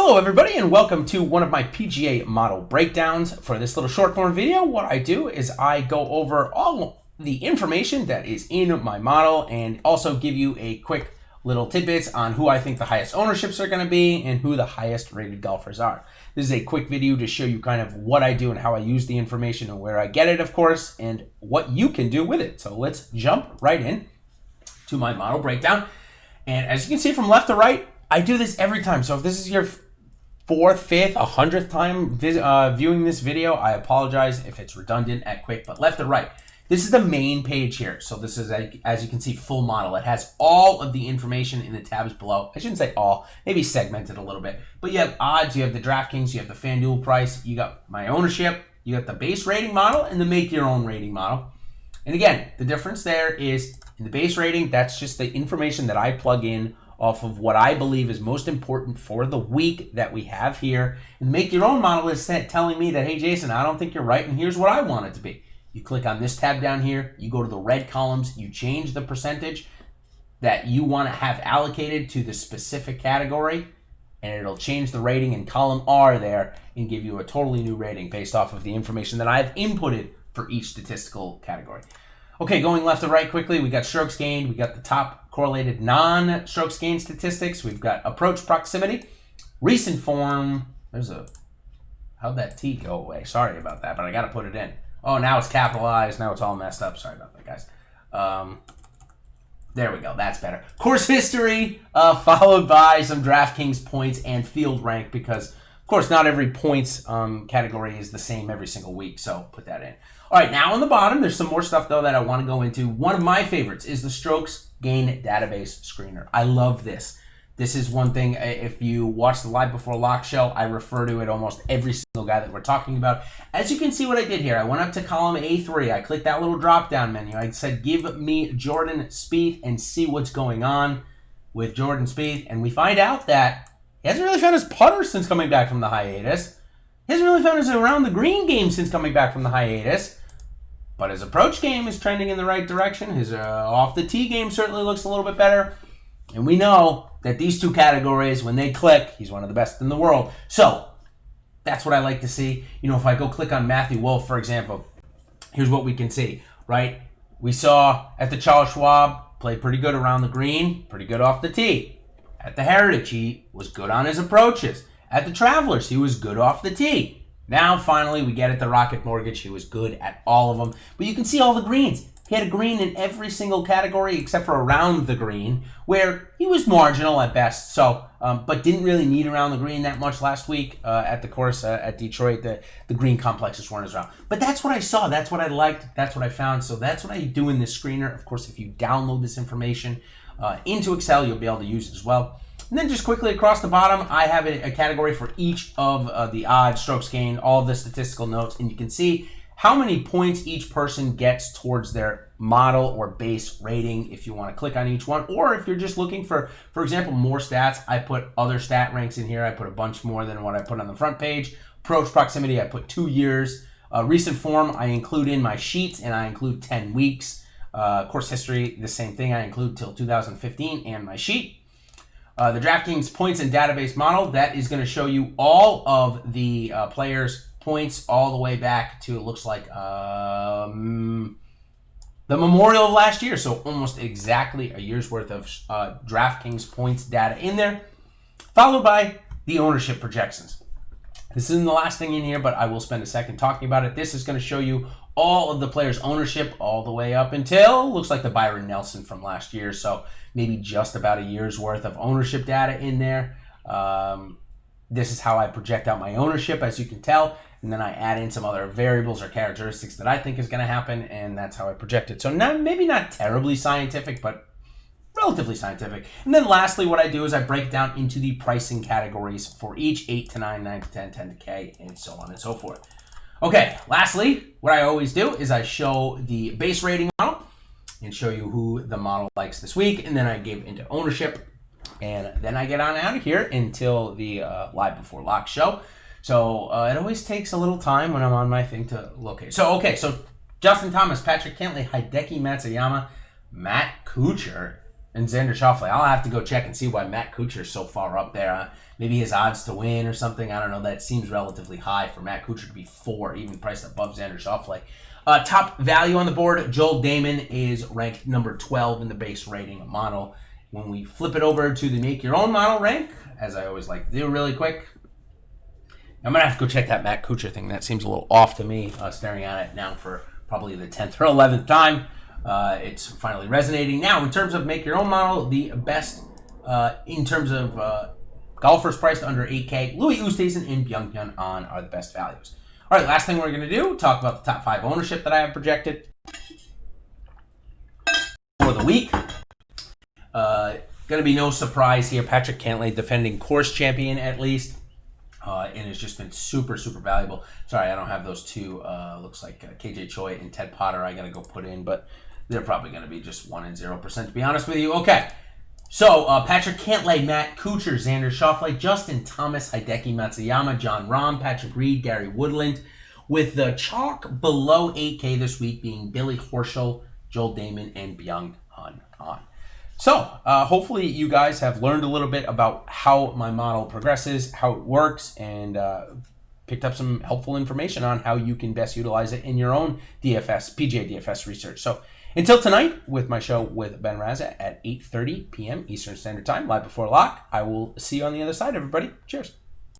Hello everybody and welcome to one of my PGA model breakdowns. For this little short form video, what I do is I go over all the information that is in my model and also give you a quick little tidbits on who I think the highest ownerships are going to be and who the highest rated golfers are. This is a quick video to show you kind of what I do and how I use the information and where I get it, of course, and what you can do with it. So let's jump right in to my model breakdown. And as you can see from left to right, I do this every time. So if this is your 4th, 5th, 100th time viewing this video, I apologize if it's redundant at quick, but left to right. This is the main page here. So this is, as you can see, full model. It has all of the information in the tabs below. I shouldn't say all, maybe segmented a little bit. But you have odds, you have the DraftKings, you have the FanDuel price, you got my ownership, you got the base rating model, and the make your own rating model. And again, the difference there is in the base rating, that's just the information that I plug in off of what I believe is most important for the week that we have here. And make your own model is telling me that, hey, Jason, I don't think you're right, and here's what I want it to be. You click on this tab down here, you go to the red columns, you change the percentage that you want to have allocated to the specific category, and it'll change the rating in column R there and give you a totally new rating based off of the information that I've inputted for each statistical category. Okay, going left to right quickly, we got strokes gained, we got the top correlated non-strokes gained statistics, we've got approach proximity, recent form, how'd that T go away? Sorry about that, but I gotta put it in. Oh, now it's capitalized, now it's all messed up, sorry about that, guys. There we go, that's better. Course history, followed by some DraftKings points and field rank, because of course not every points category is the same every single week, so put that in. All right, now on the bottom, there's some more stuff, though, that I want to go into. One of my favorites is the strokes gain database screener. I love this. This is one thing, if you watch the Live Before Lock show, I refer to it almost every single guy that we're talking about. As you can see what I did here, I went up to column A3. I clicked that little drop-down menu. I said, give me Jordan Spieth and see what's going on with Jordan Spieth. And we find out that he hasn't really found his putter since coming back from the hiatus. He hasn't really found his around the green game since coming back from the hiatus. But his approach game is trending in the right direction. His off the tee game certainly looks a little bit better. And we know that these two categories, when they click, he's one of the best in the world. So that's what I like to see. You know, if I go click on Matthew Wolff, for example, here's what we can see, right? We saw at the Charles Schwab, played pretty good around the green, pretty good off the tee. At the Heritage, he was good on his approaches. At the Travelers, he was good off the tee. Now, finally, we get at the Rocket Mortgage. He was good at all of them. But you can see all the greens. He had a green in every single category except for around the green, where he was marginal at best. So, but didn't really need around the green that much last week at the course at Detroit. The green complexes weren't as around. But that's what I saw. That's what I liked. That's what I found. So that's what I do in this screener. Of course, if you download this information into Excel, you'll be able to use it as well. And then just quickly across the bottom, I have a category for each of the odds, strokes gained, all of the statistical notes, and you can see how many points each person gets towards their model or base rating if you want to click on each one. Or if you're just looking for example, more stats, I put other stat ranks in here. I put a bunch more than what I put on the front page. Approach proximity, I put 2 years. Recent form, I include in my sheet, and I include 10 weeks. Course history, the same thing. I include till 2015 and my sheet. The DraftKings points and database model, that is going to show you all of the players' points all the way back to, it looks like, the Memorial of last year. So almost exactly a year's worth of DraftKings points data in there, followed by the ownership projections. This isn't the last thing in here, but I will spend a second talking about it. This is going to show you all of the players' ownership all the way up until, looks like the Byron Nelson from last year. So maybe just about a year's worth of ownership data in there. This is how I project out my ownership, as you can tell. And then I add in some other variables or characteristics that I think is going to happen, and that's how I project it. So maybe not terribly scientific, but relatively scientific. And then lastly, what I do is I break down into the pricing categories for each 8 to 9, 9 to 10, 10 to K, and so on and so forth. Okay, lastly, what I always do is I show the base rating model and show you who the model likes this week, and then I give into ownership, and then I get on out of here until the Live Before Lock show. So it always takes a little time when I'm on my thing to locate. So Justin Thomas, Patrick Cantlay, Hideki Matsuyama, Matt Kuchar, And Xander Schauffele, I'll have to go check and see why Matt Kuchar's so far up there. Maybe his odds to win or something. I don't know. That seems relatively high for Matt Kuchar to be 4, even priced above Xander Schauffele. Top value on the board, Joel Damon is ranked number 12 in the base rating model. When we flip it over to the make your own model rank, as I always like to do really quick, I'm going to have to go check that Matt Kuchar thing. That seems a little off to me, staring at it now for probably the 10th or 11th time. It's finally resonating. Now, in terms of make your own model, the best in terms of golfers priced under 8K, Louis Oosthuizen and Byung-Hyun Ahn are the best values. All right, last thing we're going to do, talk about the top 5 ownership that I have projected for the week. Going to be no surprise here. Patrick Cantlay, defending course champion at least, and has just been super, super valuable. Sorry, I don't have those two. Looks like KJ Choi and Ted Potter I got to go put in, but they're probably going to be just 1 and 0%, to be honest with you. Okay, so Patrick Cantlay, Matt Kuchar, Xander Schauffele, Justin Thomas, Hideki Matsuyama, John Rahm, Patrick Reed, Gary Woodland, with the chalk below 8K this week being Billy Horschel, Joel Damon, and Byung-Hyun Ahn. So hopefully you guys have learned a little bit about how my model progresses, how it works, and picked up some helpful information on how you can best utilize it in your own DFS, PGA DFS research. So until tonight, with my show with Ben Raza at 8:30 p.m. Eastern Standard Time, live before lock, I will see you on the other side, everybody. Cheers.